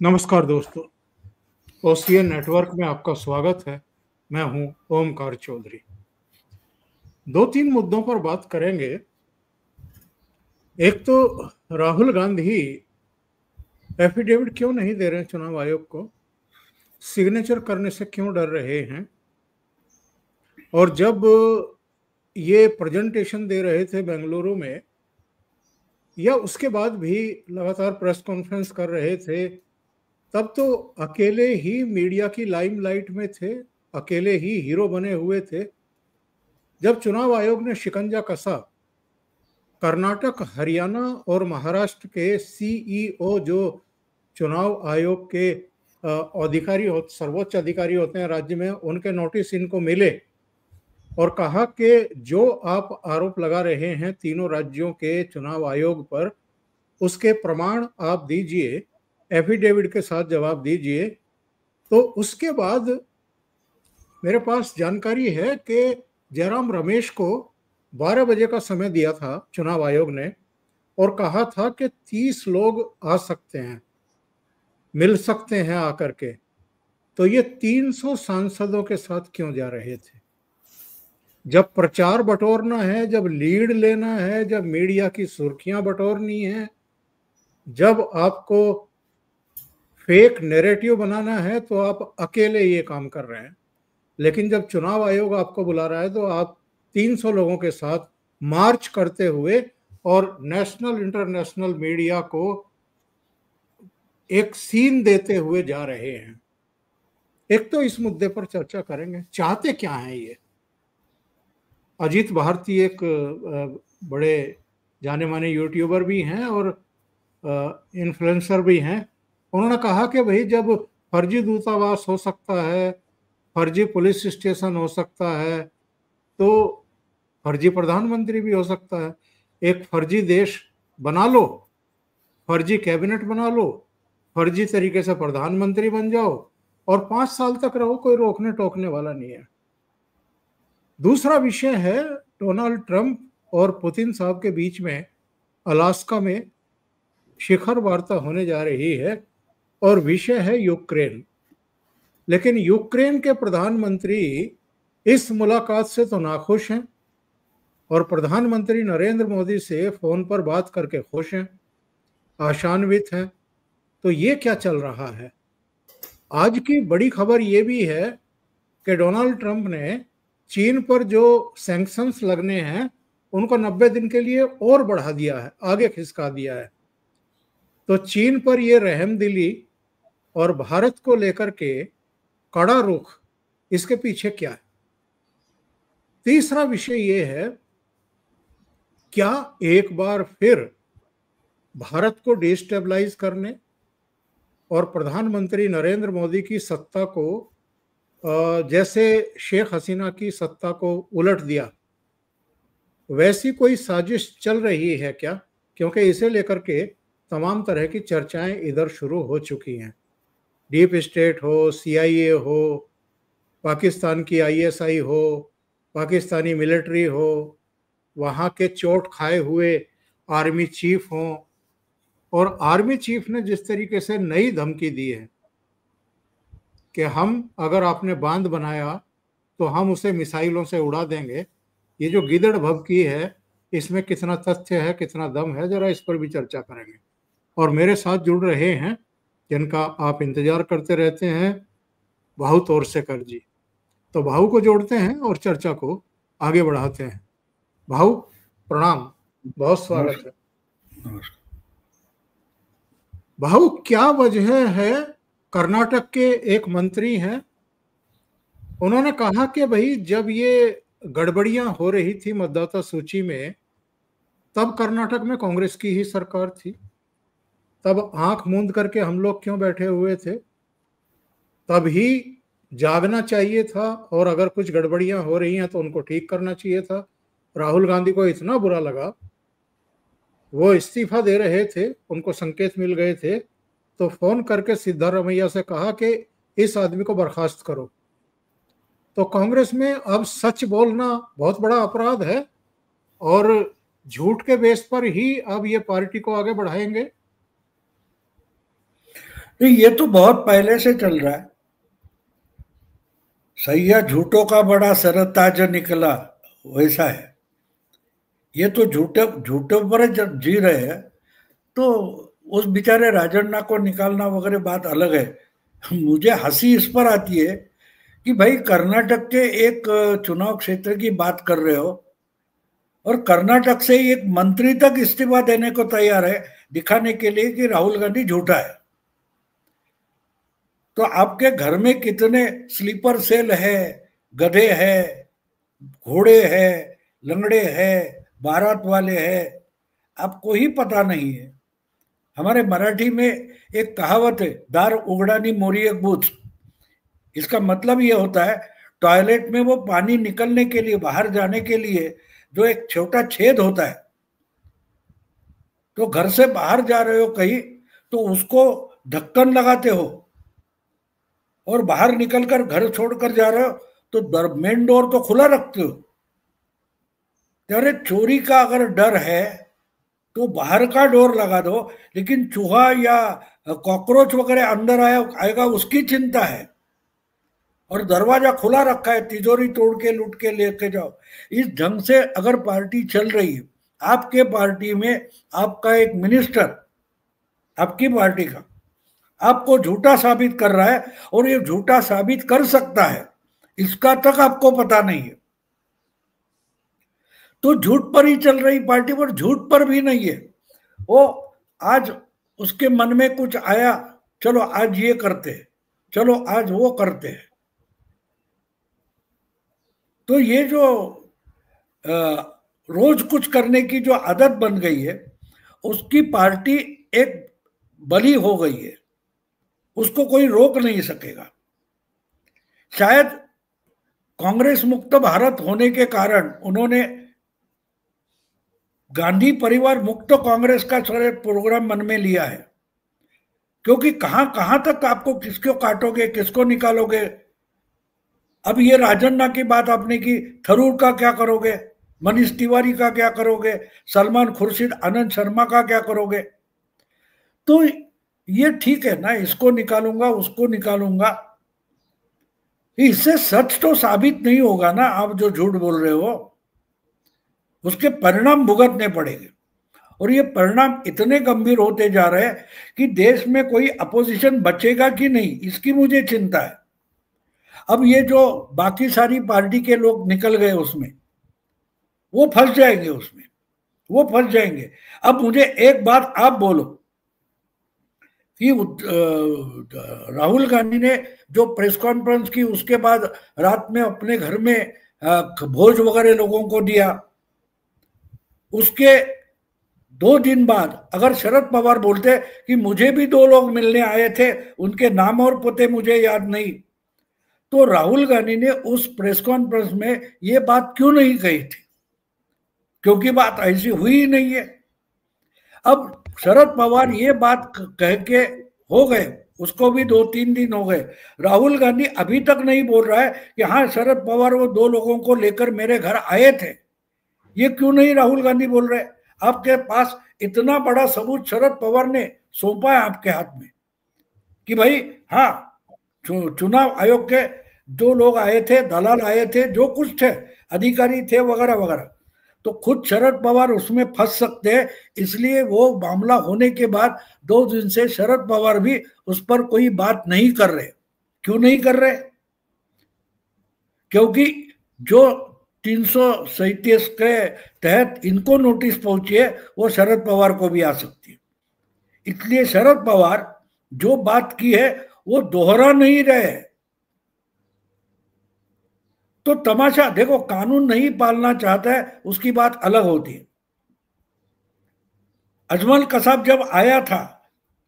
नमस्कार दोस्तों, OCN network में आपका स्वागत है। मैं हूं ओमकार चौधरी। दो तीन मुद्दों पर बात करेंगे। एक तो राहुल गांधी एफिडेविट क्यों नहीं दे रहे हैं चुनाव आयोग को, सिग्नेचर करने से क्यों डर रहे हैं, और जब ये प्रेजेंटेशन दे रहे थे बेंगलुरु में या उसके बाद भी लगातार प्रेस कॉन्फ्रेंस कर रहे थे, तब तो अकेले ही मीडिया की लाइमलाइट में थे, अकेले ही हीरो बने हुए थे। जब चुनाव आयोग ने शिकंजा कसा, कर्नाटक, हरियाणा और महाराष्ट्र के सीईओ जो चुनाव आयोग के अधिकारी सर्वोच्च अधिकारी होते हैं राज्य में, उनके नोटिस इनको मिले और कहा कि जो आप आरोप लगा रहे हैं तीनों राज्यों के चुनाव आयोग पर, उसके प्रमाण आप दीजिए, एफिडेविट के साथ जवाब दीजिए। तो उसके बाद मेरे पास जानकारी है कि जयराम रमेश को 12 बजे का समय दिया था चुनाव आयोग ने और कहा था कि 30 लोग आ सकते हैं, मिल सकते हैं आकर के। तो ये 300 सांसदों के साथ क्यों जा रहे थे? जब प्रचार बटोरना है, जब लीड लेना है, जब मीडिया की सुर्खियां बटोरनी है, जब आपको फेक नैरेटिव बनाना है, तो आप अकेले ये काम कर रहे हैं। लेकिन जब चुनाव आयोग आपको बुला रहा है तो आप 300 लोगों के साथ मार्च करते हुए और नेशनल इंटरनेशनल मीडिया को एक सीन देते हुए जा रहे हैं। एक तो इस मुद्दे पर चर्चा करेंगे, चाहते क्या हैं ये। अजीत भारती एक बड़े जाने माने यूट्यूबर भी हैं और इन्फ्लुएंसर भी हैं। उन्होंने कहा कि भाई, जब फर्जी दूतावास हो सकता है, फर्जी पुलिस स्टेशन हो सकता है, तो फर्जी प्रधानमंत्री भी हो सकता है। एक फर्जी देश बना लो, फर्जी कैबिनेट बना लो, फर्जी तरीके से प्रधानमंत्री बन जाओ और 5 साल तक रहो, कोई रोकने टोकने वाला नहीं है। दूसरा विषय है डोनाल्ड ट्रंप और पुतिन साहब के बीच में अलास्का में शिखर वार्ता होने जा रही है और विषय है यूक्रेन। लेकिन यूक्रेन के प्रधानमंत्री इस मुलाकात से तो नाखुश हैं और प्रधानमंत्री नरेंद्र मोदी से फोन पर बात करके खुश हैं, आशान्वित हैं। तो ये क्या चल रहा है? आज की बड़ी खबर ये भी है कि डोनाल्ड ट्रंप ने चीन पर जो सैंक्शंस लगने हैं उनको 90 दिन के लिए और बढ़ा दिया है, आगे खिसका दिया है। तो चीन पर ये रहमदिली और भारत को लेकर के कड़ा रुख, इसके पीछे क्या है? तीसरा विषय ये है, क्या एक बार फिर भारत को डिस्टेबलाइज करने और प्रधानमंत्री नरेंद्र मोदी की सत्ता को, जैसे शेख हसीना की सत्ता को उलट दिया, वैसी कोई साजिश चल रही है क्या? क्योंकि इसे लेकर के तमाम तरह की चर्चाएं इधर शुरू हो चुकी हैं। डीप स्टेट हो, सीआईए हो, पाकिस्तान की आईएसआई हो, पाकिस्तानी मिलिट्री हो, वहाँ के चोट खाए हुए आर्मी चीफ हों, और आर्मी चीफ ने जिस तरीके से नई धमकी दी है कि हम, अगर आपने बांध बनाया तो हम उसे मिसाइलों से उड़ा देंगे। ये जो गिदड़ भभकी है, इसमें कितना तथ्य है, कितना दम है, जरा इस पर भी चर्चा करेंगे। और मेरे साथ जुड़ रहे हैं, जिनका आप इंतजार करते रहते हैं, भाऊ तोरसेकर जी। तो भाऊ को जोड़ते हैं और चर्चा को आगे बढ़ाते हैं। भाऊ प्रणाम, बहुत स्वागत है। नमस्कार। भाऊ, क्या वजह है? कर्नाटक के एक मंत्री हैं, उन्होंने कहा कि भाई, जब ये गड़बड़ियां हो रही थी मतदाता सूची में, तब कर्नाटक में कांग्रेस की ही सरकार थी, तब आंख मूंद करके हम लोग क्यों बैठे हुए थे? तब ही जागना चाहिए था, और अगर कुछ गड़बड़ियां हो रही हैं तो उनको ठीक करना चाहिए था। राहुल गांधी को इतना बुरा लगा, वो इस्तीफा दे रहे थे, उनको संकेत मिल गए थे, तो फोन करके सिद्धारमैया से कहा कि इस आदमी को बर्खास्त करो। तो कांग्रेस में अब सच बोलना बहुत बड़ा अपराध है और झूठ के बेस पर ही अब ये पार्टी को आगे बढ़ाएंगे। तो ये तो बहुत पहले से चल रहा है। सैया झूठों का बड़ा सरताज निकला, वैसा है। ये तो झूठे झूठों पर जब जी रहे हैं, तो उस बेचारे राजन्ना को निकालना वगैरह बात अलग है। मुझे हंसी इस पर आती है कि भाई कर्नाटक के एक चुनाव क्षेत्र की बात कर रहे हो, और कर्नाटक से एक मंत्री तक इस्तीफा देने को तैयार है, दिखाने के लिए कि राहुल गांधी झूठा है। तो आपके घर में कितने स्लीपर सेल है, गधे हैं, घोड़े हैं, लंगड़े हैं, बारात वाले हैं, आपको ही पता नहीं है। हमारे मराठी में एक कहावत है, दार उगड़ानी मोरी एक बूथ। इसका मतलब ये होता है, टॉयलेट में वो पानी निकलने के लिए, बाहर जाने के लिए जो एक छोटा छेद होता है, तो घर से बाहर जा रहे हो कहीं, तो उसको ढक्कन लगाते हो, और बाहर निकलकर घर छोड़कर जा रहे हो तो मेन डोर तो खुला रखते हो। अरे चोरी का अगर डर है तो बाहर का डोर लगा दो, लेकिन चूहा या कॉकरोच वगैरह अंदर आएगा उसकी चिंता है, और दरवाजा खुला रखा है, तिजोरी तोड़ के लूट के लेके जाओ। इस ढंग से अगर पार्टी चल रही है, आपके पार्टी में आपका एक मिनिस्टर आपकी पार्टी का आपको झूठा साबित कर रहा है, और ये झूठा साबित कर सकता है, इसका तक आपको पता नहीं है। तो झूठ पर ही चल रही पार्टी, पर झूठ पर भी नहीं है वो। आज उसके मन में कुछ आया, चलो आज ये करते हैं, चलो आज वो करते हैं। तो ये जो रोज कुछ करने की जो आदत बन गई है, उसकी पार्टी एक बली हो गई है, उसको कोई रोक नहीं सकेगा। शायद कांग्रेस मुक्त भारत होने के कारण उन्होंने गांधी परिवार मुक्त कांग्रेस का प्रोग्राम मन में लिया है, क्योंकि कहां कहां तक आपको किसको काटोगे, किसको निकालोगे। अब ये राजन्ना की बात आपने की, थरूर का क्या करोगे, मनीष तिवारी का क्या करोगे, सलमान खुर्शीद, आनंद शर्मा का क्या करोगे। तो ये ठीक है ना, इसको निकालूंगा उसको निकालूंगा, इससे सच तो साबित नहीं होगा ना। आप जो झूठ बोल रहे हो उसके परिणाम भुगतने पड़ेंगे, और ये परिणाम इतने गंभीर होते जा रहे हैं कि देश में कोई अपोजिशन बचेगा कि नहीं, इसकी मुझे चिंता है। अब ये जो बाकी सारी पार्टी के लोग निकल गए उसमें, वो फंस जाएंगे उसमें, वो फंस जाएंगे। अब मुझे एक बात आप बोलो कि राहुल गांधी ने जो प्रेस कॉन्फ्रेंस की, उसके बाद रात में अपने घर में भोज वगैरह लोगों को दिया, उसके 2 दिन बाद अगर शरद पवार बोलते कि मुझे भी 2 लोग मिलने आए थे, उनके नाम और पते मुझे याद नहीं, तो राहुल गांधी ने उस प्रेस कॉन्फ्रेंस में ये बात क्यों नहीं कही थी, क्योंकि बात ऐसी हुई ही नहीं है। अब शरद पवार ये बात कह के हो गए, उसको भी 2-3 दिन हो गए, राहुल गांधी अभी तक नहीं बोल रहा है कि हाँ शरद पवार वो 2 लोगों को लेकर मेरे घर आए थे। ये क्यों नहीं राहुल गांधी बोल रहे? आपके पास इतना बड़ा सबूत शरद पवार ने सौंपा है आपके हाथ में कि भाई हाँ, चुनाव आयोग के 2 लोग आए थे, दलाल आए थे, जो कुछ थे, अधिकारी थे वगैरह वगैरह। तो खुद शरद पवार उसमें फंस सकते हैं, इसलिए वो मामला होने के बाद 2 दिन से शरद पवार भी उस पर कोई बात नहीं कर रहे। क्यों नहीं कर रहे? क्योंकि जो 337 के तहत इनको नोटिस पहुंची है, वो शरद पवार को भी आ सकती है। इसलिए शरद पवार जो बात की है वो दोहरा नहीं रहे। तो तमाशा देखो, कानून नहीं पालना चाहता है उसकी बात अलग होती है। अजमल कसाब जब आया था,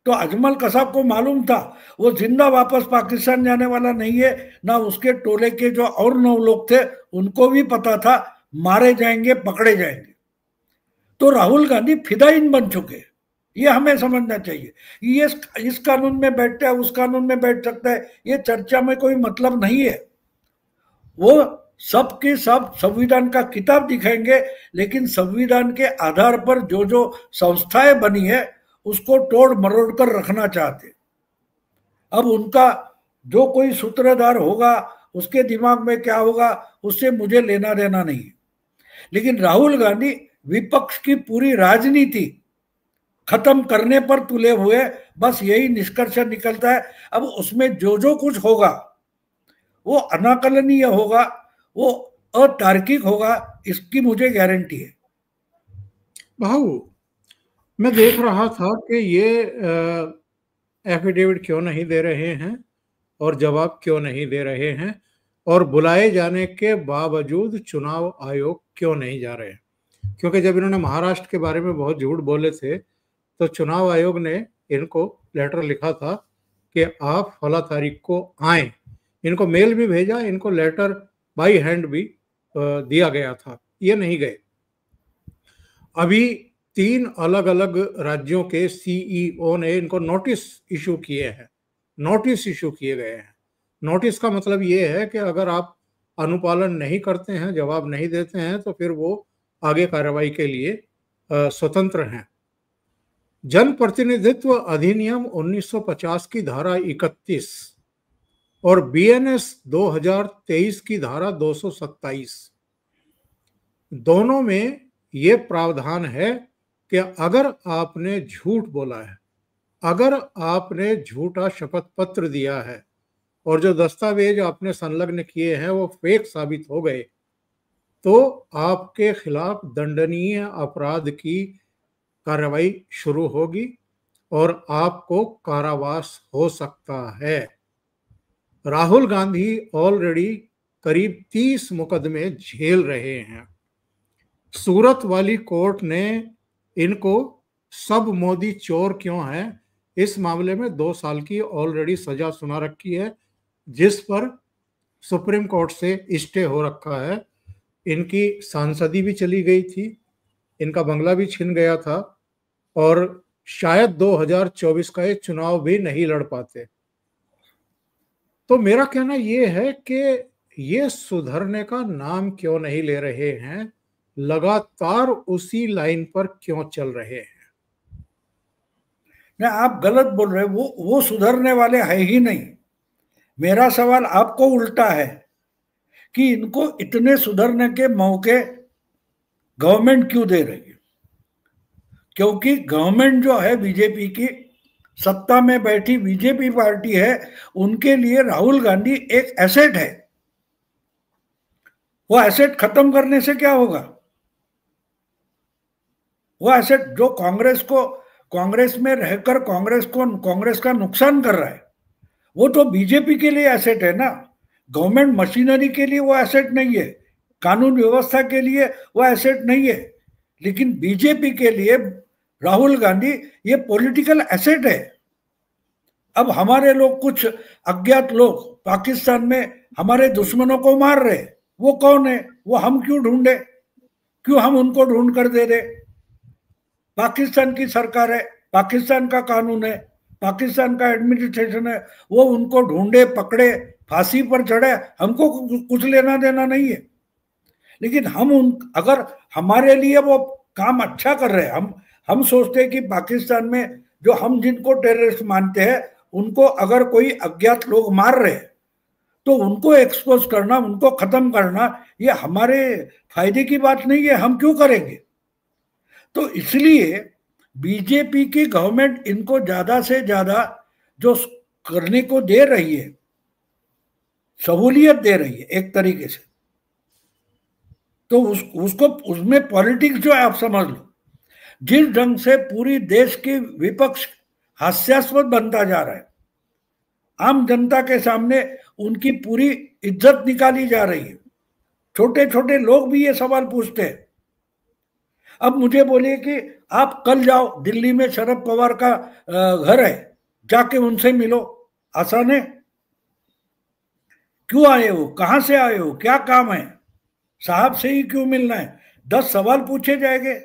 तो अजमल कसाब को मालूम था वो जिंदा वापस पाकिस्तान जाने वाला नहीं है, ना उसके टोले के जो और 9 लोग थे उनको भी पता था मारे जाएंगे, पकड़े जाएंगे। तो राहुल गांधी फिदाइन बन चुके, ये हमें समझना चाहिए। ये इस कानून में बैठता है, उस कानून में बैठ सकता है, ये चर्चा में कोई मतलब नहीं है। वो सब के सब संविधान का किताब दिखाएंगे, लेकिन संविधान के आधार पर जो जो संस्थाएं बनी है उसको तोड़ मरोड़ कर रखना चाहते। अब उनका जो कोई सूत्रधार होगा उसके दिमाग में क्या होगा उससे मुझे लेना देना नहीं है। लेकिन राहुल गांधी विपक्ष की पूरी राजनीति खत्म करने पर तुले हुए, बस यही निष्कर्ष निकलता है। अब उसमें जो जो कुछ होगा वो अनाकलनीय होगा, वो अतार्किक होगा, इसकी मुझे गारंटी है। भाऊ, मैं देख रहा था कि ये एफिडेविट क्यों नहीं दे रहे हैं और जवाब क्यों नहीं दे रहे हैं, और बुलाए जाने के बावजूद चुनाव आयोग क्यों नहीं जा रहे हैं। क्योंकि जब इन्होंने महाराष्ट्र के बारे में बहुत झूठ बोले थे तो चुनाव आयोग ने इनको लेटर लिखा था कि आप फला तारीख को आए। इनको मेल भी भेजा, इनको लेटर बाई हैंड भी दिया गया था, ये नहीं गए। अभी 3 अलग अलग राज्यों के सीईओ ने इनको नोटिस इशू किए हैं, नोटिस इशू किए गए हैं। नोटिस का मतलब ये है कि अगर आप अनुपालन नहीं करते हैं, जवाब नहीं देते हैं, तो फिर वो आगे कार्रवाई के लिए स्वतंत्र हैं। जन प्रतिनिधित्व अधिनियम 1950 की धारा 31 और बीएनएस 2023 की धारा 227, दोनों में ये प्रावधान है कि अगर आपने झूठ बोला है, अगर आपने झूठा शपथ पत्र दिया है और जो दस्तावेज आपने संलग्न किए हैं वो फेक साबित हो गए, तो आपके खिलाफ दंडनीय अपराध की कार्रवाई शुरू होगी और आपको कारावास हो सकता है। राहुल गांधी ऑलरेडी करीब 30 मुकदमे झेल रहे हैं। सूरत वाली कोर्ट ने इनको सब मोदी चोर क्यों है इस मामले में 2 साल की ऑलरेडी सजा सुना रखी है, जिस पर सुप्रीम कोर्ट से स्टे हो रखा है। इनकी सांसदी भी चली गई थी, इनका बंगला भी छिन गया था और शायद 2024 का ये चुनाव भी नहीं लड़ पाते। तो मेरा कहना ये है कि ये सुधरने का नाम क्यों नहीं ले रहे हैं, लगातार उसी लाइन पर क्यों चल रहे हैं। नहीं, आप गलत बोल रहे हैं। वो सुधरने वाले है ही नहीं। मेरा सवाल आपको उल्टा है कि इनको इतने सुधरने के मौके गवर्नमेंट क्यों दे रही है। क्योंकि गवर्नमेंट जो है बीजेपी की, सत्ता में बैठी बीजेपी पार्टी है, उनके लिए राहुल गांधी एक एसेट है। वो एसेट खत्म करने से क्या होगा? वो एसेट जो कांग्रेस में रहकर कांग्रेस का नुकसान कर रहा है, वो तो बीजेपी के लिए एसेट है ना। गवर्नमेंट मशीनरी के लिए वो एसेट नहीं है, कानून व्यवस्था के लिए वो एसेट नहीं है, लेकिन बीजेपी के लिए राहुल गांधी ये पॉलिटिकल एसेट है। अब हमारे लोग, कुछ अज्ञात लोग पाकिस्तान में हमारे दुश्मनों को मार रहे, वो कौन है? वो हम क्यों ढूंढे? क्यों हम उनको ढूंढ कर दे दे? पाकिस्तान की सरकार है, पाकिस्तान का कानून है, पाकिस्तान का एडमिनिस्ट्रेशन है, वो उनको ढूंढे, पकड़े, फांसी पर चढ़े, हमको कुछ लेना देना नहीं है। लेकिन अगर हमारे लिए वो काम अच्छा कर रहे हैं, हम सोचते हैं कि पाकिस्तान में जो हम जिनको टेररिस्ट मानते हैं, उनको अगर कोई अज्ञात लोग मार रहे हैं तो उनको एक्सपोज करना, उनको खत्म करना, ये हमारे फायदे की बात नहीं है। हम क्यों करेंगे? तो इसलिए बीजेपी की गवर्नमेंट इनको ज्यादा से ज्यादा जो करने को दे रही है, सहूलियत दे रही है एक तरीके से, तो उसको उसमें पॉलिटिक्स जो है आप समझ लो। जिस ढंग से पूरी देश की विपक्ष हास्यास्पद बनता जा रहा है, आम जनता के सामने उनकी पूरी इज्जत निकाली जा रही है। छोटे छोटे लोग भी ये सवाल पूछते हैं। अब मुझे बोलिए कि आप कल जाओ, दिल्ली में शरद पवार का घर है, जाके उनसे मिलो, आसान है? क्यों आए हो, कहां से आए हो, क्या काम है, साहब से ही क्यों मिलना है? 10 सवाल पूछे जाएंगे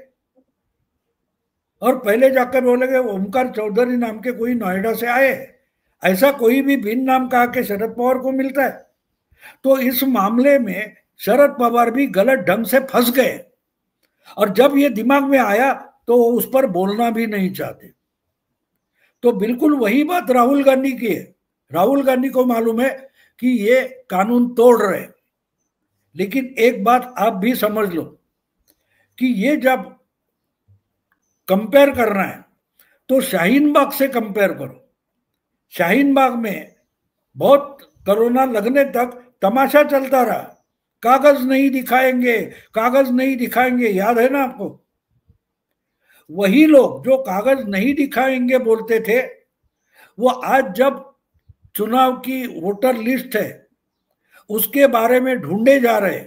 और पहले जाकर बोलेंगे ओमकार चौधरी नाम के कोई नोएडा से आए। ऐसा कोई भी भिन्न नाम कहा के शरद पवार को मिलता है? तो इस मामले में शरद पवार भी गलत ढंग से फंस गए, और जब ये दिमाग में आया तो वो उस पर बोलना भी नहीं चाहते। तो बिल्कुल वही बात राहुल गांधी की है। राहुल गांधी को मालूम है कि ये कानून तोड़ रहे, लेकिन एक बात आप भी समझ लो कि ये जब कंपेयर करना है तो शाहीन बाग से कंपेयर करो। शाहीन बाग में बहुत कोरोना लगने तक तमाशा चलता रहा, कागज नहीं दिखाएंगे, कागज नहीं दिखाएंगे, याद है ना आपको? वही लोग जो कागज नहीं दिखाएंगे बोलते थे, वो आज जब चुनाव की वोटर लिस्ट है उसके बारे में ढूंढे जा रहे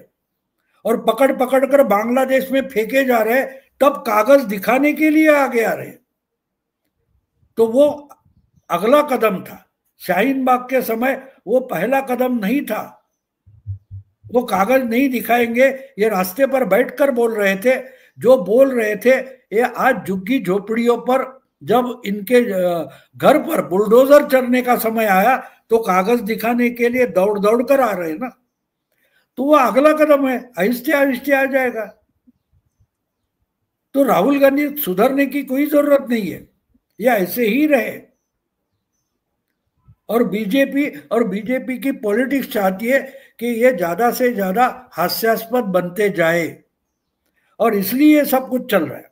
और पकड़ पकड़ कर बांग्लादेश में फेंके जा रहे, तब कागज दिखाने के लिए आगे आ रहे। तो वो अगला कदम था। शाहीन बाग के समय वो पहला कदम नहीं था। वो कागज नहीं दिखाएंगे, ये रास्ते पर बैठकर बोल रहे थे। जो बोल रहे थे ये आज झुग्गी झोपड़ियों पर जब इनके घर पर बुलडोजर चढ़ने का समय आया तो कागज दिखाने के लिए दौड़ दौड़ कर आ रहे ना। तो वो अगला कदम है, आहिस्ते आहिस्ते आ जाएगा। तो राहुल गांधी सुधरने की कोई जरूरत नहीं है, ये ऐसे ही रहे। और बीजेपी की पॉलिटिक्स चाहती है कि ये ज्यादा से ज्यादा हास्यास्पद बनते जाए, और इसलिए सब कुछ चल रहा है।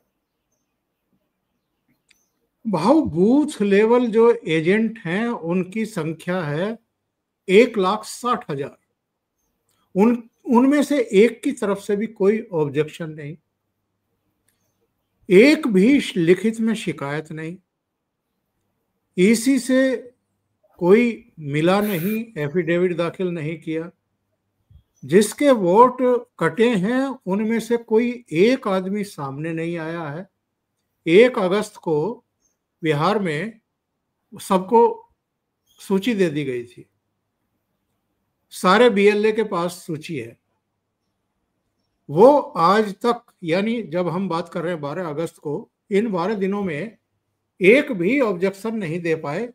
भाव बूथ लेवल जो एजेंट हैं उनकी संख्या है 1,60,000। उनमें से एक की तरफ से भी कोई ऑब्जेक्शन नहीं, एक भी लिखित में शिकायत नहीं, ईसी से कोई मिला नहीं, एफिडेविट दाखिल नहीं किया। जिसके वोट कटे हैं उनमें से कोई एक आदमी सामने नहीं आया है। 1 अगस्त को बिहार में सबको सूची दे दी गई थी, सारे बीएलए के पास सूची है। वो आज तक, यानी जब हम बात कर रहे हैं 12 अगस्त को, इन 12 दिनों में एक भी ऑब्जेक्शन नहीं दे पाए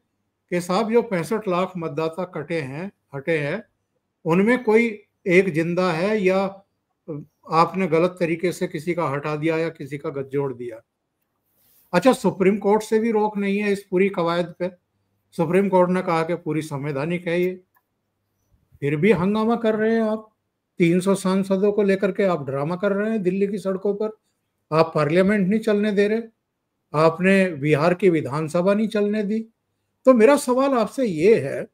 कि साहब जो 65 लाख मतदाता कटे हैं, हटे हैं, उनमें कोई एक जिंदा है या आपने गलत तरीके से किसी का हटा दिया या किसी का गठजोड़ दिया। अच्छा, सुप्रीम कोर्ट से भी रोक नहीं है इस पूरी कवायद पे। सुप्रीम कोर्ट ने कहा कि पूरी संवैधानिक है ये, फिर भी हंगामा कर रहे हैं आप। 300 सांसदों को लेकर के आप ड्रामा कर रहे हैं दिल्ली की सड़कों पर। आप पार्लियामेंट नहीं चलने दे रहे, आपने बिहार की विधानसभा नहीं चलने दी। तो मेरा सवाल आपसे ये है,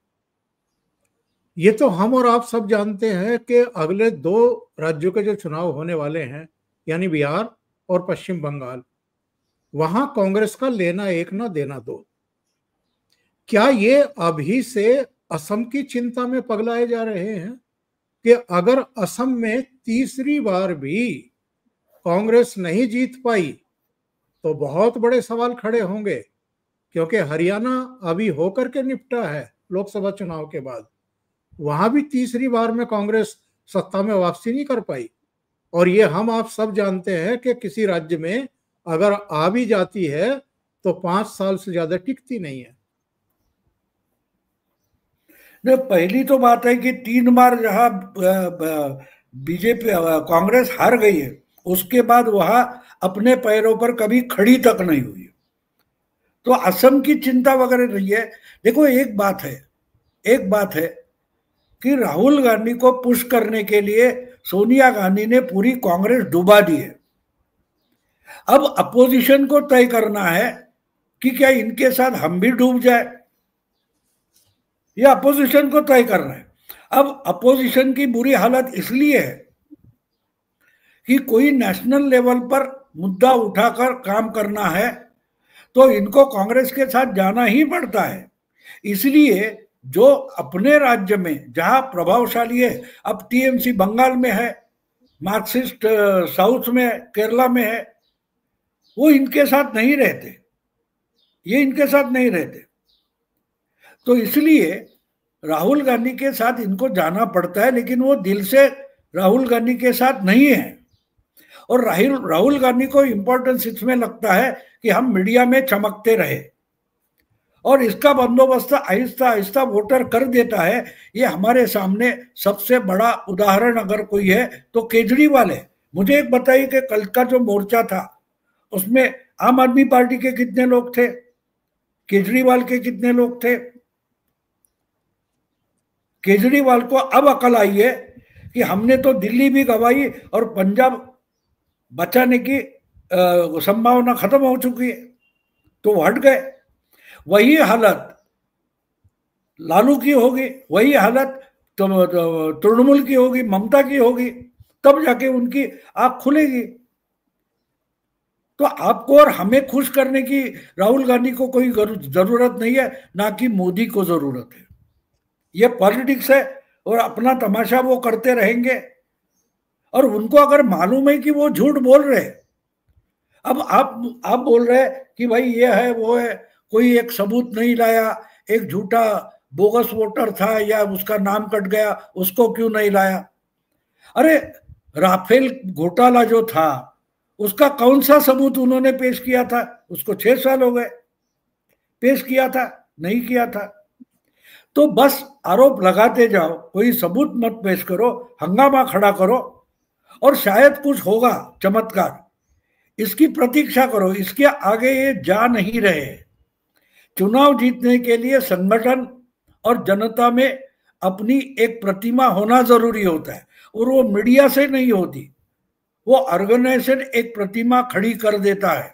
ये तो हम और आप सब जानते हैं कि अगले 2 राज्यों के जो चुनाव होने वाले हैं, यानी बिहार और पश्चिम बंगाल, वहां कांग्रेस का लेना एक ना देना दो। क्या ये अभी से असम की चिंता में पगलाए जा रहे हैं कि अगर असम में तीसरी बार भी कांग्रेस नहीं जीत पाई तो बहुत बड़े सवाल खड़े होंगे, क्योंकि हरियाणा अभी होकर के निपटा है लोकसभा चुनाव के बाद, वहां भी तीसरी बार में कांग्रेस सत्ता में वापसी नहीं कर पाई। और ये हम आप सब जानते हैं कि किसी राज्य में अगर आ भी जाती है तो 5 साल से ज्यादा टिकती नहीं है। पहली तो बात है कि 3 बार जहां बीजेपी कांग्रेस हार गई है, उसके बाद वहां अपने पैरों पर कभी खड़ी तक नहीं हुई। तो असम की चिंता वगैरह नहीं है। देखो, एक बात है कि राहुल गांधी को पुश करने के लिए सोनिया गांधी ने पूरी कांग्रेस डुबा दी है। अब अपोजिशन को तय करना है कि क्या इनके साथ हम भी डूब जाए, या अपोजिशन को तय करना है। अब अपोजिशन की बुरी हालत इसलिए है कि कोई नेशनल लेवल पर मुद्दा उठाकर काम करना है तो इनको कांग्रेस के साथ जाना ही पड़ता है। इसलिए जो अपने राज्य में जहां प्रभावशाली है, अब टीएमसी बंगाल में है, मार्क्सिस्ट साउथ में, केरला में है, वो इनके साथ नहीं रहते, ये इनके साथ नहीं रहते। तो इसलिए राहुल गांधी के साथ इनको जाना पड़ता है, लेकिन वो दिल से राहुल गांधी के साथ नहीं है। और राहुल गांधी को इंपॉर्टेंस इसमें लगता है कि हम मीडिया में चमकते रहे, और इसका बंदोबस्त आहिस्ता आहिस्ता वोटर कर देता है। ये हमारे सामने सबसे बड़ा उदाहरण अगर कोई है तो केजरीवाल है। मुझे एक बताइए कि कल का जो मोर्चा था उसमें आम आदमी पार्टी के कितने लोग थे, केजरीवाल के कितने लोग थे? केजरीवाल को अब अकल आई है कि हमने तो दिल्ली भी गवाई और पंजाब बचाने की संभावना खत्म हो चुकी है, तो वो हट गए। वही हालत लालू की होगी, वही हालत तृणमूल की होगी, ममता की होगी, तब जाके उनकी आंख खुलेगी। तो आपको और हमें खुश करने की राहुल गांधी को कोई जरूरत नहीं है, ना कि मोदी को जरूरत है। ये पॉलिटिक्स है और अपना तमाशा वो करते रहेंगे। और उनको अगर मालूम है कि वो झूठ बोल रहे हैं, अब आप बोल रहे हैं कि भाई ये है वो है, कोई एक सबूत नहीं लाया, एक झूठा बोगस वोटर था या उसका नाम कट गया, उसको क्यों नहीं लाया? अरे राफेल घोटाला जो था उसका कौन सा सबूत उन्होंने पेश किया था? उसको 6 साल हो गए। पेश किया था? नहीं किया था। तो बस आरोप लगाते जाओ, कोई सबूत मत पेश करो, हंगामा खड़ा करो और शायद कुछ होगा चमत्कार, इसकी प्रतीक्षा करो। इसके आगे ये जा नहीं रहे। चुनाव जीतने के लिए संगठन और जनता में अपनी एक प्रतिमा होना जरूरी होता है, और वो मीडिया से नहीं होती। वो ऑर्गेनाइजेशन एक प्रतिमा खड़ी कर देता है।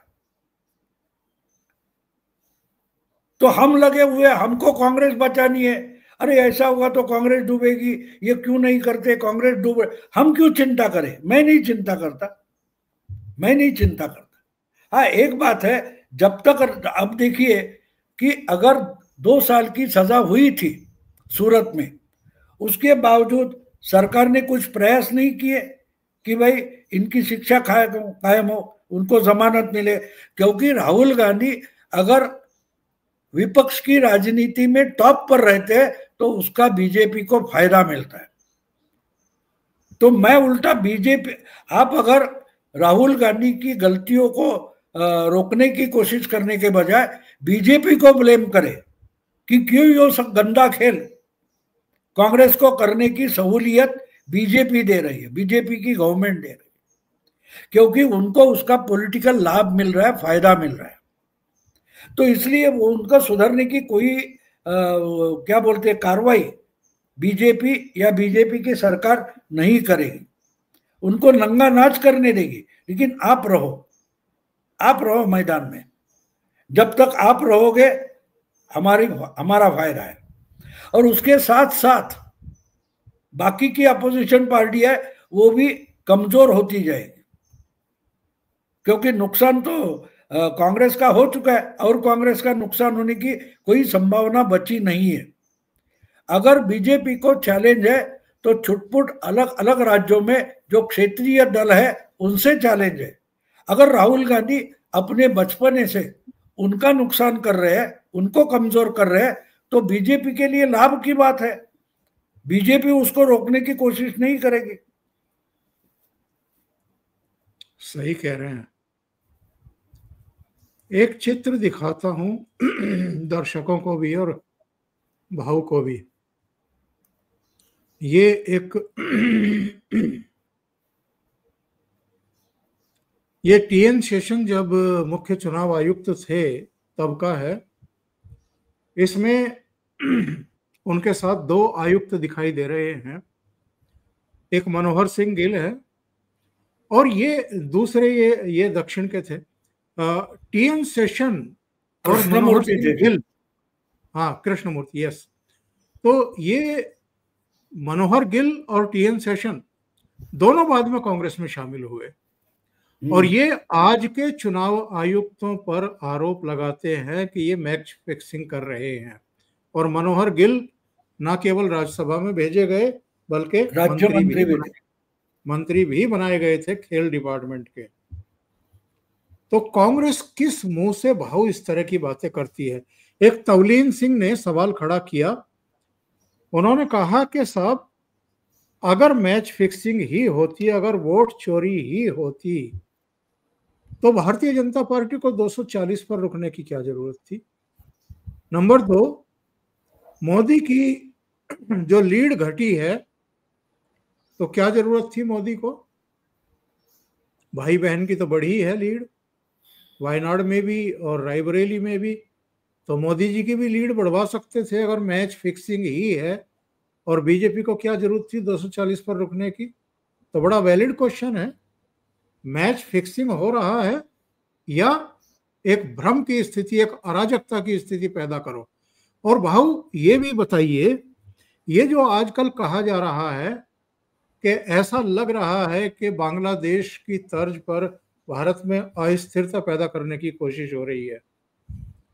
तो हम लगे हुए, हमको कांग्रेस बचानी है, अरे ऐसा होगा तो कांग्रेस डूबेगी, ये क्यों नहीं करते, कांग्रेस डूबे, हम क्यों चिंता करें? मैं नहीं चिंता करता, मैं नहीं चिंता करता। हाँ, एक बात है, जब तक अब देखिए कि अगर 2 साल की सजा हुई थी सूरत में, उसके बावजूद सरकार ने कुछ प्रयास नहीं किए कि भाई इनकी शिक्षा कायम हो, उनको जमानत मिले। क्योंकि राहुल गांधी अगर विपक्ष की राजनीति में टॉप पर रहते हैं तो उसका बीजेपी को फायदा मिलता है। तो मैं उल्टा बीजेपी, आप अगर राहुल गांधी की गलतियों को रोकने की कोशिश करने के बजाय बीजेपी को ब्लेम करें कि क्यों ये सब गंदा खेल कांग्रेस को करने की सहूलियत बीजेपी दे रही है, बीजेपी की गवर्नमेंट दे रही है, क्योंकि उनको उसका पॉलिटिकल लाभ मिल रहा है, फायदा मिल रहा है। तो इसलिए वो उनका सुधरने की कोई क्या बोलते हैं कार्रवाई बीजेपी या बीजेपी की सरकार नहीं करेगी, उनको नंगा नाच करने देगी। लेकिन आप रहो मैदान में। जब तक आप रहोगे हमारा फायदा है। और उसके साथ साथ बाकी की अपोजिशन पार्टी है वो भी कमजोर होती जाएगी, क्योंकि नुकसान तो कांग्रेस का हो चुका है और कांग्रेस का नुकसान होने की कोई संभावना बची नहीं है। अगर बीजेपी को चैलेंज है तो छुटपुट अलग अलग राज्यों में जो क्षेत्रीय दल है उनसे चैलेंज है। अगर राहुल गांधी अपने बचपने से उनका नुकसान कर रहे हैं, उनको कमजोर कर रहे हैं, तो बीजेपी के लिए लाभ की बात है। बीजेपी उसको रोकने की कोशिश नहीं करेगी। सही कह रहे हैं। एक चित्र दिखाता हूं दर्शकों को भी और भाव को भी। ये एक ये टीएन शेषन जब मुख्य चुनाव आयुक्त थे तब का है। इसमें उनके साथ 2 आयुक्त दिखाई दे रहे हैं, एक मनोहर सिंह गिल है और ये दूसरे ये दक्षिण के थे, टीएन शेषन और मनोहर सिंह गिल। हाँ, कृष्णमूर्ति, यस। तो ये मनोहर गिल और टीएन शेषन दोनों बाद में कांग्रेस में शामिल हुए और ये आज के चुनाव आयुक्तों पर आरोप लगाते हैं कि ये मैच फिक्सिंग कर रहे हैं। और मनोहर गिल न केवल राज्यसभा में भेजे गए बल्कि मंत्री भी बनाए गए थे खेल डिपार्टमेंट के। तो कांग्रेस किस मुंह से भाव इस तरह की बातें करती है? एक तवलीन सिंह ने सवाल खड़ा किया। उन्होंने कहा कि साहब, अगर मैच फिक्सिंग ही होती, अगर वोट चोरी ही होती, तो भारतीय जनता पार्टी को 240 पर रुकने की क्या जरूरत थी? नंबर 2, मोदी की जो लीड घटी है तो क्या जरूरत थी मोदी को? भाई बहन की तो बढ़ी है लीड, वायनाड में भी और रायबरेली में भी। तो मोदी जी की भी लीड बढ़वा सकते थे। अगर मैच फिक्सिंग ही है और बीजेपी को क्या जरूरत थी 240 पर रुकने की? तो बड़ा वैलिड क्वेश्चन है। मैच फिक्सिंग हो रहा है या एक भ्रम की स्थिति, एक अराजकता की स्थिति पैदा करो? और भाऊ ये भी बताइए, ये जो आजकल कहा जा रहा है कि ऐसा लग रहा है कि बांग्लादेश की तर्ज पर भारत में अस्थिरता पैदा करने की कोशिश हो रही है।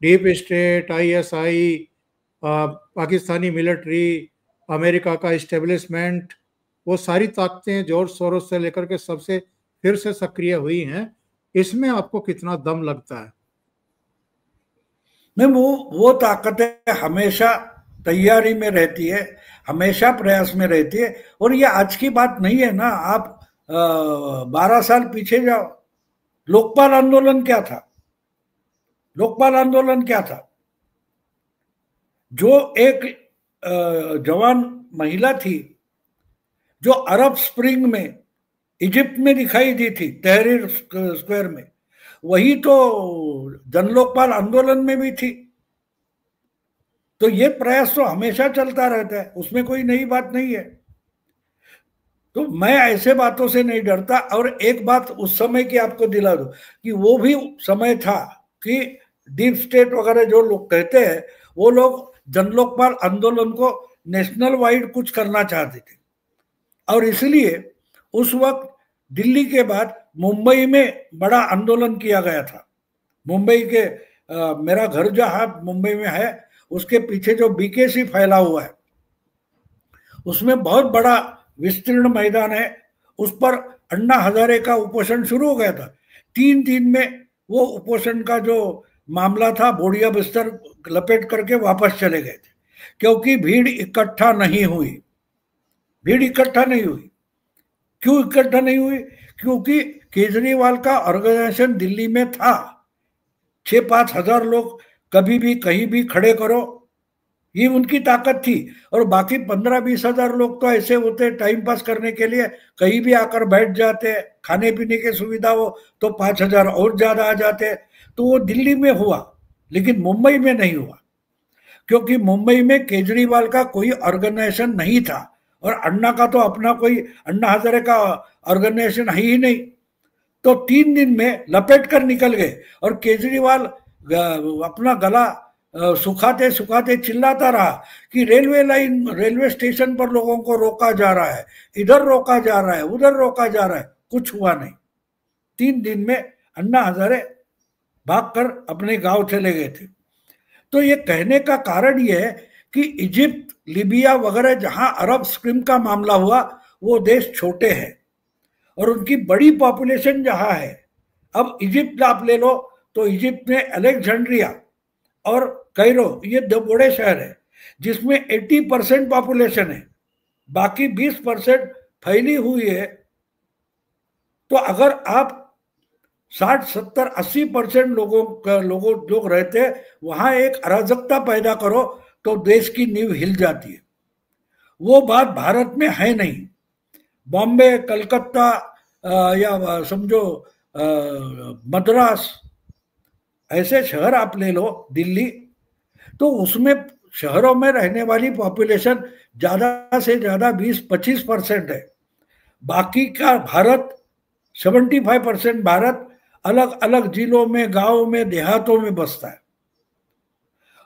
Deep state, ISI, Pakistani military, America का इस्टेब्लिशमेंट, वो सारी ताकतें जॉर्ज सोरोस से लेकर के सबसे फिर से सक्रिय हुई हैं। इसमें आपको कितना दम लगता है? नहीं, वो ताकतें हमेशा तैयारी में रहती है, हमेशा प्रयास में रहती है। और ये आज की बात नहीं है ना। आप 12 साल पीछे जाओ, लोकपाल आंदोलन क्या था? लोकपाल आंदोलन क्या था? जो एक जवान महिला थी जो अरब स्प्रिंग में इजिप्ट में दिखाई दी थी, तहरीर स्क्वायर में, वही तो जन लोकपाल आंदोलन में भी थी। तो ये प्रयास तो हमेशा चलता रहता है, उसमें कोई नई बात नहीं है। तो मैं ऐसे बातों से नहीं डरता। और एक बात उस समय की आपको दिला दूं कि वो भी समय था कि डीप स्टेट वगैरह जो लोग कहते हैं, वो लोग जन लोकपाल आंदोलन को नेशनल वाइड कुछ करना चाहते थे। और इसलिए उस वक्त दिल्ली के बाद मुंबई में बड़ा आंदोलन किया गया था। मुंबई के मेरा घर जहां मुंबई में है, उसके पीछे जो बीकेसी फैला हुआ है, उसमें बहुत बड़ा विस्तीर्ण मैदान है। उस पर अन्ना हजारे का उपोषण शुरू हो गया था। 3 दिन में वो उपोषण का जो मामला था, बोरिया बिस्तर लपेट करके वापस चले गए थे, क्योंकि भीड़ इकट्ठा नहीं हुई। भीड़ इकट्ठा नहीं हुई। क्यों इकट्ठा नहीं हुई? क्योंकि केजरीवाल का ऑर्गेनाइजेशन दिल्ली में था। 6-5 हजार लोग कभी भी कहीं भी खड़े करो, ये उनकी ताकत थी। और बाकी 15-20 हजार लोग तो ऐसे होते टाइम पास करने के लिए, कहीं भी आकर बैठ जाते, खाने पीने की सुविधा हो तो 5 हजार और ज्यादा आ जाते। तो वो दिल्ली में हुआ, लेकिन मुंबई में नहीं हुआ, क्योंकि मुंबई में केजरीवाल का कोई ऑर्गेनाइजेशन नहीं था और अन्ना का तो अपना कोई, अन्ना हजारे का ऑर्गेनाइजेशन है ही नहीं। तो 3 दिन में लपेट कर निकल गए। और केजरीवाल अपना गला सुखाते सुखाते चिल्लाता रहा कि रेलवे स्टेशन पर लोगों को रोका जा रहा है, इधर रोका जा रहा है, उधर रोका जा रहा है। कुछ हुआ नहीं। 3 दिन में अन्ना हजारे भागकर अपने गांव चले गए थे। तो ये कहने का कारण ये है कि इजिप्ट, लीबिया वगैरह जहां अरब स्प्रिंग का मामला हुआ, वो देश छोटे हैं और उनकी बड़ी पॉपुलेशन जहां है। अब इजिप्ट आप ले लो तो इजिप्ट में अलेक्जेंड्रिया और कैरो, ये 2 बड़े शहर है जिसमें 80% पॉपुलेशन है, बाकी 20% फैली हुई है। तो अगर आप 60-70-80% लोग रहते हैं, वहां एक अराजकता पैदा करो तो देश की नींव हिल जाती है। वो बात भारत में है नहीं। बॉम्बे, कलकत्ता या समझो मद्रास, ऐसे शहर आप ले लो, दिल्ली, तो उसमें शहरों में रहने वाली पॉपुलेशन ज्यादा से ज्यादा 20-25% है। बाकी का भारत 75% भारत अलग अलग जिलों में, गांवों में, देहातों में बसता है।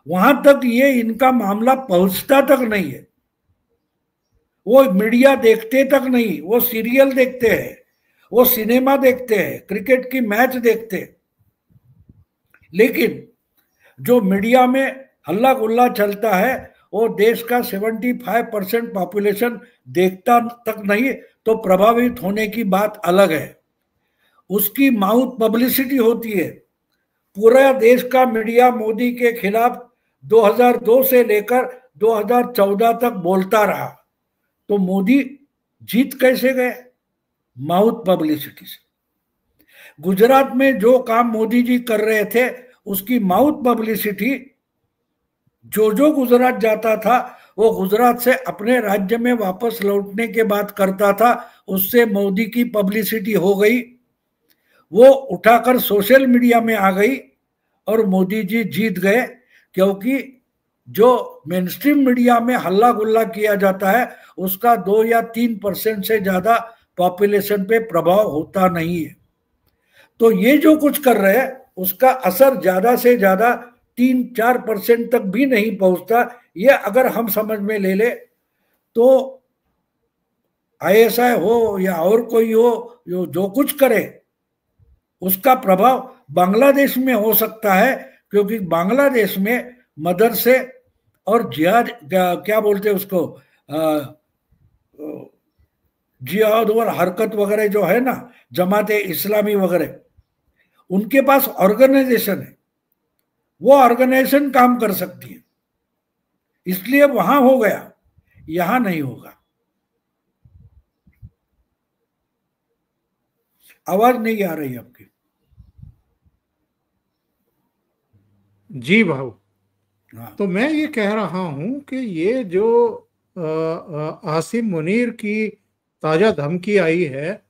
वहां तक ये इनका मामला पहुंचता तक नहीं है। वो मीडिया देखते तक नहीं, वो सीरियल देखते हैं, वो सिनेमा देखते हैं, क्रिकेट की मैच देखते हैं, लेकिन जो मीडिया में हल्ला गुल्ला चलता है वो देश का 75% पॉपुलेशन देखता तक नहीं। तो प्रभावित होने की बात अलग है, उसकी माउथ पब्लिसिटी होती है। पूरा देश का मीडिया मोदी के खिलाफ 2002 से लेकर 2014 तक बोलता रहा। तो मोदी जीत कैसे गए? माउथ पब्लिसिटी से। गुजरात में जो काम मोदी जी कर रहे थे, उसकी माउथ पब्लिसिटी, जो गुजरात जाता था वो गुजरात से अपने राज्य में वापस लौटने के बाद करता था, उससे मोदी की पब्लिसिटी हो गई, वो उठाकर सोशल मीडिया में आ गई और मोदी जी जीत गए। क्योंकि जो मेन स्ट्रीम मीडिया में हल्ला गुल्ला किया जाता है उसका 2 या 3% से ज्यादा पॉपुलेशन पे प्रभाव होता नहीं है। तो ये जो कुछ कर रहे हैं उसका असर ज्यादा से ज्यादा 3-4% तक भी नहीं पहुंचता। ये अगर हम समझ में ले ले तो आईएसआई हो या और कोई हो जो कुछ करे उसका प्रभाव बांग्लादेश में हो सकता है, क्योंकि बांग्लादेश में मदरसे और जिहाद क्या बोलते हैं उसको, जिहाद और हरकत वगैरह जो है ना, जमात इस्लामी वगैरह, उनके पास ऑर्गेनाइजेशन है, वो ऑर्गेनाइजेशन काम कर सकती है, इसलिए वहां हो गया, यहां नहीं होगा। आवाज नहीं आ रही आपकी। जी भाऊ, हाँ। तो मैं ये कह रहा हूं कि ये जो आसिम मुनीर की ताजा धमकी आई है,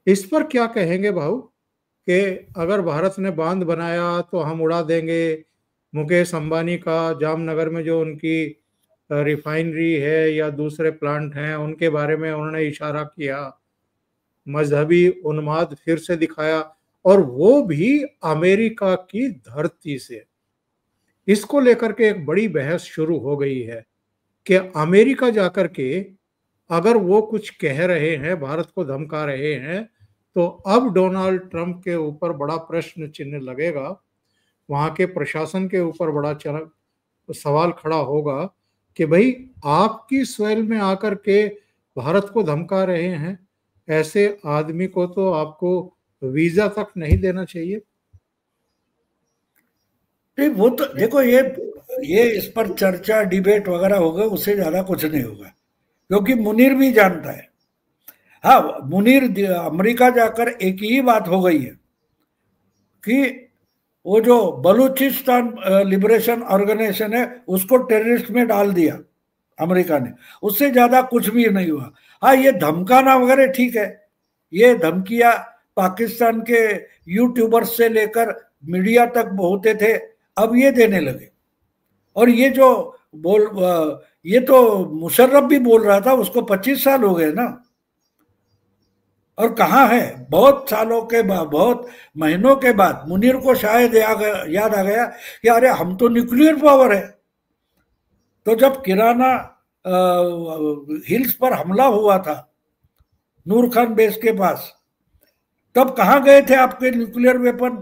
इस पर क्या कहेंगे भाऊ? कि अगर भारत ने बांध बनाया तो हम उड़ा देंगे। मुकेश अंबानी का जामनगर में जो उनकी रिफाइनरी है या दूसरे प्लांट हैं उनके बारे में उन्होंने इशारा किया, मजहबी उन्माद फिर से दिखाया, और वो भी अमेरिका की धरती से। इसको लेकर के एक बड़ी बहस शुरू हो गई है कि अमेरिका जाकर के अगर वो कुछ कह रहे हैं, भारत को धमका रहे हैं, तो अब डोनाल्ड ट्रंप के ऊपर बड़ा प्रश्न चिन्ह लगेगा, वहां के प्रशासन के ऊपर बड़ा सवाल खड़ा होगा कि भाई आपकी स्वेल में आकर के भारत को धमका रहे हैं, ऐसे आदमी को तो आपको वीजा तक नहीं देना चाहिए। नहीं, वो तो देखो, ये इस पर चर्चा डिबेट वगैरह होगा, उससे ज्यादा कुछ नहीं होगा, क्योंकि मुनीर भी जानता है। हाँ, मुनीर अमेरिका जाकर एक ही बात हो गई है कि वो जो बलूचिस्तान लिबरेशन ऑर्गेनाइजेशन है उसको टेररिस्ट में डाल दिया अमेरिका ने, उससे ज्यादा कुछ भी नहीं हुआ। हाँ, ये धमकाना वगैरह ठीक है, ये धमकियां पाकिस्तान के यूट्यूबर्स से लेकर मीडिया तक होते थे, अब ये देने लगे। और ये जो ये तो मुशर्रफ भी बोल रहा था, उसको 25 साल हो गए ना, और कहाँ है, बहुत सालों के बाद, बहुत महीनों के बाद मुनीर को शायद याद आ गया कि अरे हम तो न्यूक्लियर पावर है। तो जब किराना हिल्स पर हमला हुआ था नूर खान बेस के पास, तब कहाँ गए थे आपके न्यूक्लियर वेपन?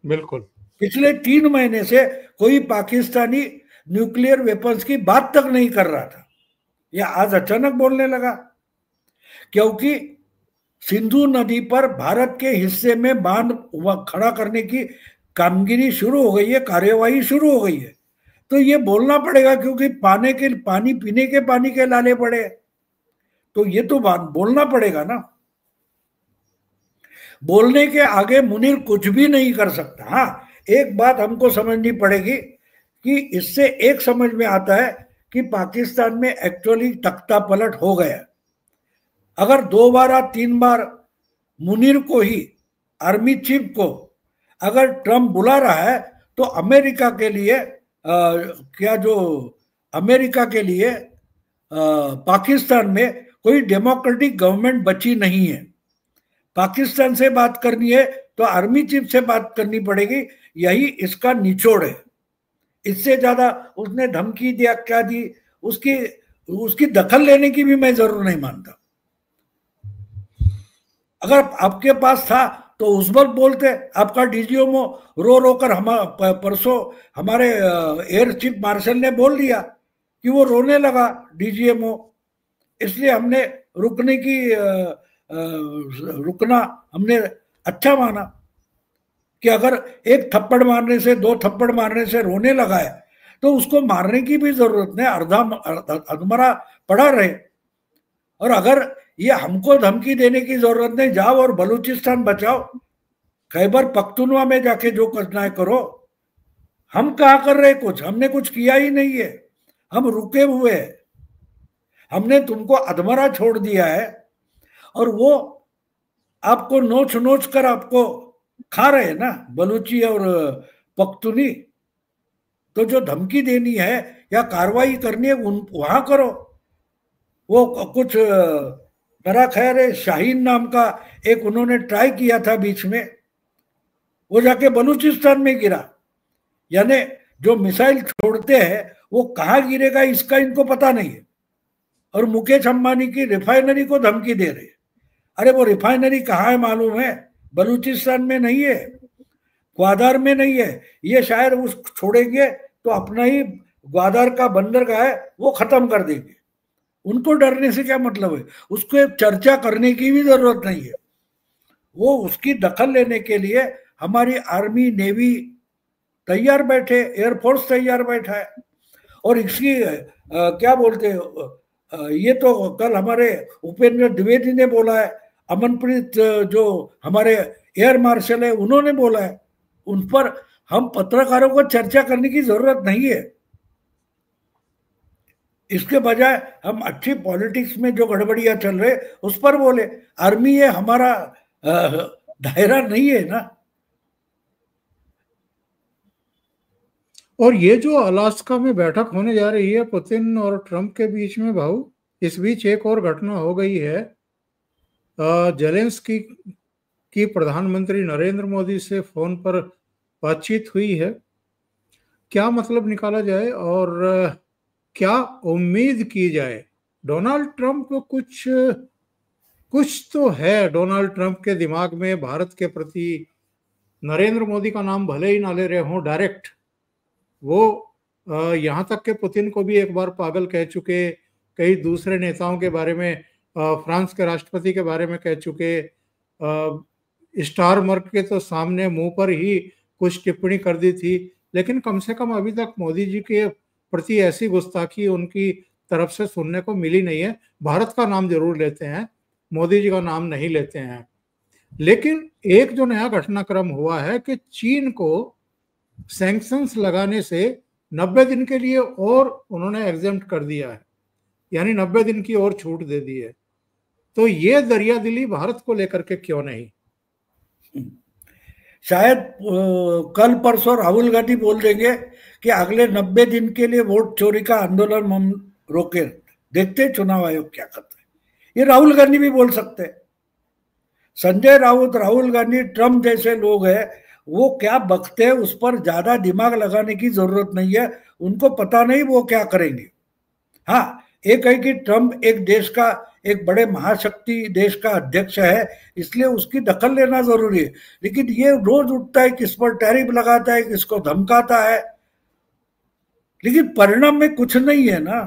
बिल्कुल। पिछले 3 महीने से कोई पाकिस्तानी न्यूक्लियर वेपन्स की बात तक नहीं कर रहा था, या आज अचानक बोलने लगा? क्योंकि सिंधु नदी पर भारत के हिस्से में बांध खड़ा करने की कामगिरी शुरू हो गई है, कार्यवाही शुरू हो गई है, तो ये बोलना पड़ेगा, क्योंकि पानी पीने के पानी के लाले पड़े, तो ये तो बात बोलना पड़ेगा ना। बोलने के आगे मुनीर कुछ भी नहीं कर सकता। हाँ, एक बात हमको समझनी पड़ेगी कि इससे एक समझ में आता है कि पाकिस्तान में एक्चुअली तख्ता पलट हो गया। अगर 2 बार या 3 बार मुनीर को ही, आर्मी चीफ को अगर ट्रंप बुला रहा है, तो अमेरिका के लिए अमेरिका के लिए पाकिस्तान में कोई डेमोक्रेटिक गवर्नमेंट बची नहीं है। पाकिस्तान से बात करनी है तो आर्मी चीफ से बात करनी पड़ेगी, यही इसका निचोड़ है। इससे ज्यादा उसने धमकी दिया क्या दी, उसकी दखल लेने की भी मैं जरूर नहीं मानता। अगर आपके पास था तो उस वक्त बोलते। आपका डीजीएमओ रो रो कर परसों हमारे एयर चीफ मार्शल ने बोल दिया कि वो रोने लगा डीजीएमओ, इसलिए हमने रुकना हमने अच्छा माना कि अगर एक थप्पड़ मारने से, 2 थप्पड़ मारने से रोने लगा है तो उसको मारने की भी जरूरत नहीं, अधमरा पड़ा रहे। और अगर ये हमको धमकी देने की जरूरत नहीं, जाओ और बलूचिस्तान बचाओ, खैबर पख्तूनवा में जाके जो करना है करो। हम कहाँ कर रहे कुछ? हमने कुछ किया ही नहीं है, हम रुके हुए हैं। हमने तुमको अधमरा छोड़ दिया है और वो आपको नोच नोच कर आपको खा रहे हैं ना, बलूची और पख्तूनी। तो जो धमकी देनी है या कार्रवाई करनी है वहां करो। वो कुछ मेरा ख्याल है शाहीन नाम का एक उन्होंने ट्राई किया था बीच में, वो जाके बलूचिस्तान में गिरा। यानी जो मिसाइल छोड़ते हैं वो कहाँ गिरेगा इसका इनको पता नहीं है। और मुकेश अंबानी की रिफाइनरी को धमकी दे रहे हैं। अरे वो रिफाइनरी कहाँ है मालूम है? बलूचिस्तान में नहीं है, ग्वादर में नहीं है। ये शायद उस छोड़ेंगे तो अपना ही ग्वादर का बंदरगाह है वो खत्म कर देंगे। उनको डरने से क्या मतलब है? उसको चर्चा करने की भी जरूरत नहीं है। वो उसकी दखल लेने के लिए हमारी आर्मी नेवी तैयार बैठे, एयरफोर्स तैयार बैठा है। और इसकी क्या बोलते ये तो कल हमारे उपेंद्र द्विवेदी ने बोला है, अमनप्रीत जो हमारे एयर मार्शल है उन्होंने बोला है। उन पर हम पत्रकारों को चर्चा करने की जरूरत नहीं है। इसके बजाय हम अच्छी पॉलिटिक्स में जो गड़बड़ियां चल रहे उस पर बोले। आर्मी ये हमारा दायरा नहीं है ना। और ये जो अलास्का में बैठक होने जा रही है पुतिन और ट्रंप के बीच में, भाऊ, इस बीच एक और घटना हो गई है। जेलेंस्की की प्रधानमंत्री नरेंद्र मोदी से फोन पर बातचीत हुई है। क्या मतलब निकाला जाए और क्या उम्मीद की जाए? डोनाल्ड ट्रंप कुछ तो है डोनाल्ड ट्रंप के दिमाग में भारत के प्रति। नरेंद्र मोदी का नाम भले ही ना ले रहे हों डायरेक्ट, वो यहाँ तक के पुतिन को भी एक बार पागल कह चुके, कई दूसरे नेताओं के बारे में, फ्रांस के राष्ट्रपति के बारे में कह चुके, स्टारमर्क के तो सामने मुंह पर ही कुछ टिप्पणी कर दी थी। लेकिन कम से कम अभी तक मोदी जी के प्रति ऐसी गुस्ताखी उनकी तरफ से सुनने को मिली नहीं है। भारत का नाम जरूर लेते हैं, मोदी जी का नाम नहीं लेते हैं। लेकिन एक जो नया घटनाक्रम हुआ है कि चीन को सैंक्शंस लगाने से 90 दिन के लिए और उन्होंने एग्जेम्प्ट कर दिया है, यानी 90 दिन की और छूट दे दी है। तो ये दरियादिली भारत को लेकर के क्यों नहीं? शायद कल परसों राहुल गांधी बोल देंगे कि अगले 90 दिन के लिए वोट चोरी का आंदोलन हम रोके, देखते चुनाव आयोग क्या करता है। ये राहुल गांधी भी बोल सकते हैं। संजय राउत, राहुल गांधी, ट्रंप जैसे लोग हैं, वो क्या बकते हैं उस पर ज्यादा दिमाग लगाने की जरूरत नहीं है। उनको पता नहीं वो क्या करेंगे। हाँ, एक है कि ट्रंप एक देश का, एक बड़े महाशक्ति देश का अध्यक्ष है, इसलिए उसकी दखल लेना जरूरी है। लेकिन ये रोज उठता है, किस पर टैरिफ लगाता है, किसको धमकाता है, लेकिन परिणाम में कुछ नहीं है ना।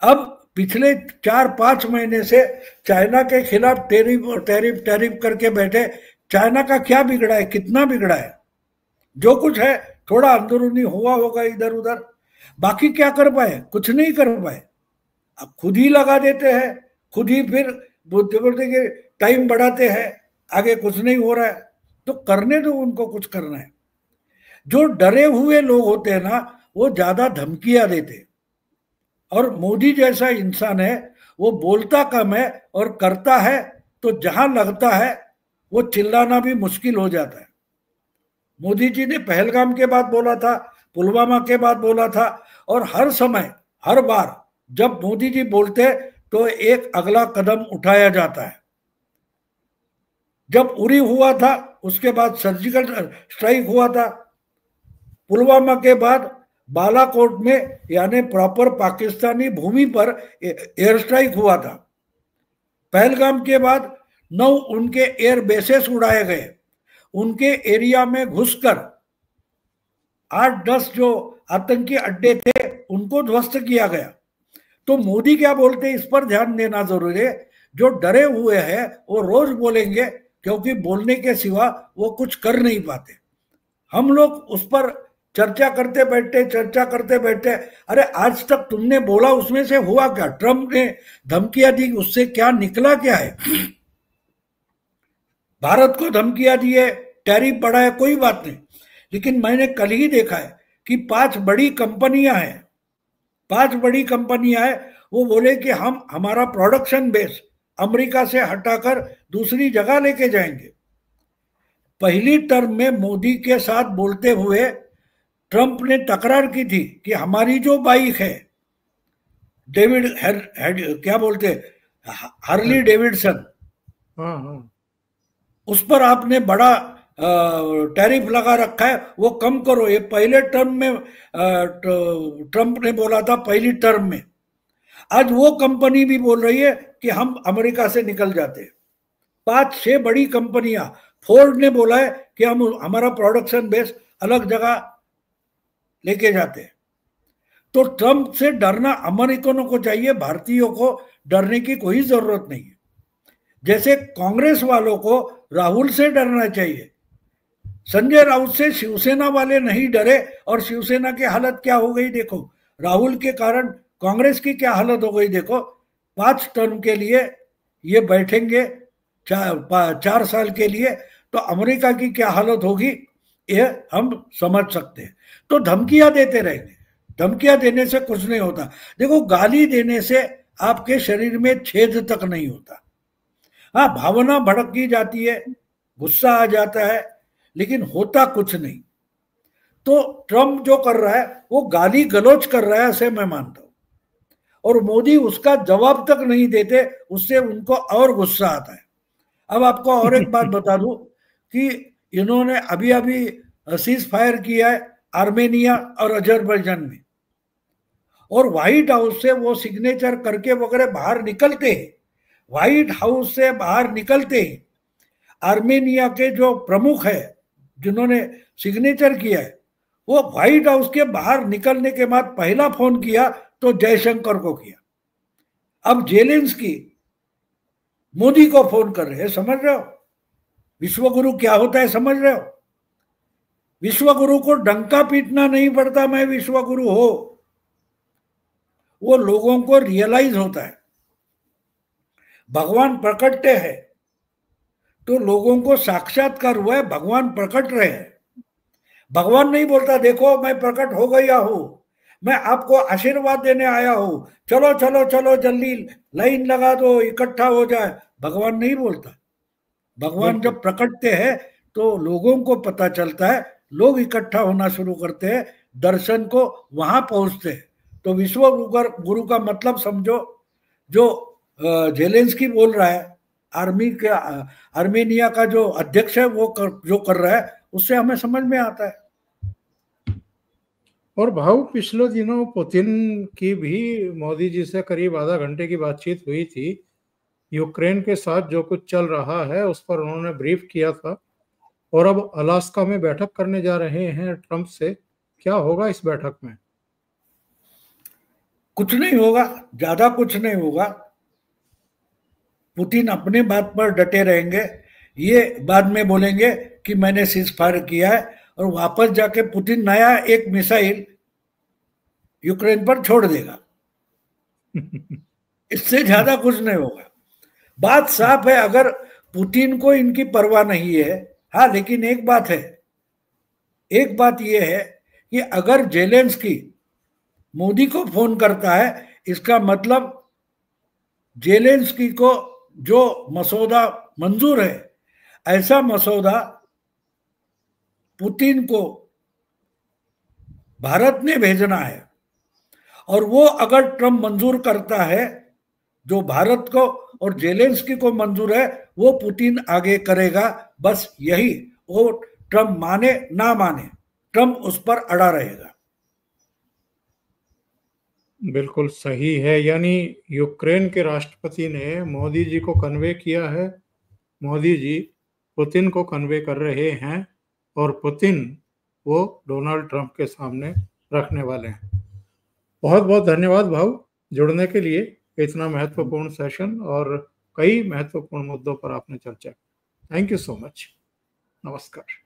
अब पिछले 4-5 महीने से चाइना के खिलाफ टैरिफ टैरिफ टैरिफ करके बैठे। चाइना का क्या बिगड़ा है? कितना बिगड़ा है? जो कुछ है थोड़ा अंदरूनी हुआ होगा इधर उधर, बाकी क्या कर पाए? कुछ नहीं कर पाए। अब खुद ही लगा देते हैं, खुद ही फिर बोलते कि टाइम बढ़ाते हैं, आगे कुछ नहीं हो रहा है। तो करने दो उनको, कुछ करना है। जो डरे हुए लोग होते हैं ना, वो ज्यादा धमकियां देते। और मोदी जैसा इंसान है, वो बोलता कम है और करता है, तो जहां लगता है वो चिल्लाना भी मुश्किल हो जाता है। मोदी जी ने पहलगाम के बाद बोला था, पुलवामा के बाद बोला था, और हर समय हर बार जब मोदी जी बोलते तो एक अगला कदम उठाया जाता है। जब उरी हुआ था उसके बाद सर्जिकल स्ट्राइक हुआ था, पुलवामा के बाद बालाकोट में यानी प्रॉपर पाकिस्तानी भूमि पर एयर स्ट्राइक हुआ था, पहलगाम के बाद 9 उनके एयर बेसेस उड़ाए गए, उनके एरिया में घुसकर 8-10 जो आतंकी अड्डे थे उनको ध्वस्त किया गया। तो मोदी क्या बोलते हैं इस पर ध्यान देना जरूरी है। जो डरे हुए हैं वो रोज बोलेंगे, क्योंकि बोलने के सिवा वो कुछ कर नहीं पाते। हम लोग उस पर चर्चा करते बैठे। अरे आज तक तुमने बोला उसमें से हुआ क्या? ट्रंप ने धमकियां दी, उससे क्या निकला क्या है? भारत को धमकियां दी है, टैरिफ बढ़ाया, कोई बात नहीं। लेकिन मैंने कल ही देखा है कि 5 बड़ी कंपनियां हैं, 5 बड़ी कंपनियां हैं, वो बोले कि हम हमारा प्रोडक्शन बेस अमेरिका से हटाकर दूसरी जगह लेके जाएंगे। पहली टर्म में मोदी के साथ बोलते हुए ट्रंप ने तकरार की थी कि हमारी जो बाइक है डेविड क्या बोलते हार्ली डेविडसन, उस पर आपने बड़ा टैरिफ लगा रखा है, वो कम करो। ये पहले टर्म में ट्रंप ने बोला था, पहली टर्म में। आज वो कंपनी भी बोल रही है कि हम अमेरिका से निकल जाते हैं। 5-6 बड़ी कंपनियां, फोर्ड ने बोला है कि हम हमारा प्रोडक्शन बेस अलग जगह लेके जाते हैं। तो ट्रंप से डरना अमेरिकनों को चाहिए, भारतीयों को डरने की कोई जरूरत नहीं है। जैसे कांग्रेस वालों को राहुल से डरना चाहिए। संजय राउत से शिवसेना वाले नहीं डरे, और शिवसेना की हालत क्या हो गई देखो। राहुल के कारण कांग्रेस की क्या हालत हो गई देखो। 5 टर्म के लिए ये बैठेंगे, 4 साल के लिए, तो अमेरिका की क्या हालत होगी ये हम समझ सकते हैं। तो धमकियां देते रहेंगे, धमकियां देने से कुछ नहीं होता। देखो, गाली देने से आपके शरीर में छेद तक नहीं होता। हाँ, भावना भड़की जाती है, गुस्सा आ जाता है, लेकिन होता कुछ नहीं। तो ट्रंप जो कर रहा है वो गाली गलौज कर रहा है, ऐसे मैं मानता हूं। और मोदी उसका जवाब तक नहीं देते, उससे उनको और गुस्सा आता है। अब आपको और एक बात बता दूं कि इन्होंने अभी अभी सीज फायर किया है आर्मेनिया और अजरबैजान में, और व्हाइट हाउस से वो सिग्नेचर करके वगैरह बाहर निकलते हैं। व्हाइट हाउस से बाहर निकलते ही आर्मेनिया के जो प्रमुख है जिन्होंने सिग्नेचर किया है, वो व्हाइट हाउस के बाहर निकलने के बाद पहला फोन किया तो जयशंकर को किया। अब जेलेंस्की मोदी को फोन कर रहे हैं। समझ रहे हो विश्वगुरु क्या होता है? समझ रहे हो? विश्वगुरु को डंका पीटना नहीं पड़ता मैं विश्वगुरु हो, वो लोगों को रियलाइज होता है। भगवान प्रकटते हैं तो लोगों को साक्षात्कार हुआ है, भगवान प्रकट रहे हैं। भगवान नहीं बोलता देखो मैं प्रकट हो गया हूं, मैं आपको आशीर्वाद देने आया हूं, चलो चलो चलो जल्दी लाइन लगा दो, इकट्ठा हो जाए। भगवान नहीं बोलता। भगवान जब प्रकटते हैं तो लोगों को पता चलता है, लोग इकट्ठा होना शुरू करते हैं, दर्शन को वहां पहुंचते हैं। तो विश्व गुरु का मतलब समझो, जो जेलेंस्की बोल रहा है, आर्मेनिया का जो अध्यक्ष है वो जो कर रहा है, उससे हमें समझ में आता है। और भाव पिछले दिनों पुतिन की भी मोदी जी से करीब आधा घंटे की बातचीत हुई थी। यूक्रेन के साथ जो कुछ चल रहा है उस पर उन्होंने ब्रीफ किया था, और अब अलास्का में बैठक करने जा रहे हैं ट्रंप से। क्या होगा इस बैठक में? कुछ नहीं होगा, ज्यादा कुछ नहीं होगा। पुतिन अपने बात पर डटे रहेंगे। ये बाद में बोलेंगे कि मैंने सीज फायर किया है, और वापस जाके पुतिन नया एक मिसाइल यूक्रेन पर छोड़ देगा। इससे ज्यादा कुछ नहीं होगा। बात साफ है, अगर पुतिन को इनकी परवाह नहीं है। हाँ, लेकिन एक बात है, एक बात यह है कि अगर जेलेंस्की मोदी को फोन करता है, इसका मतलब जेलेंस्की को जो मसौदा मंजूर है, ऐसा मसौदा पुतिन को भारत ने भेजना है। और वो अगर ट्रंप मंजूर करता है, जो भारत को और जेलेंस्की को मंजूर है, वो पुतिन आगे करेगा। बस यही, वो ट्रंप माने ना माने, ट्रंप उस पर अड़ा रहेगा। बिल्कुल सही है। यानी यूक्रेन के राष्ट्रपति ने मोदी जी को कन्वे किया है, मोदी जी पुतिन को कन्वे कर रहे हैं, और पुतिन वो डोनाल्ड ट्रंप के सामने रखने वाले हैं। बहुत बहुत धन्यवाद भाव जुड़ने के लिए। इतना महत्वपूर्ण सेशन और कई महत्वपूर्ण मुद्दों पर आपने चर्चा। Thank you so much. नमस्कार।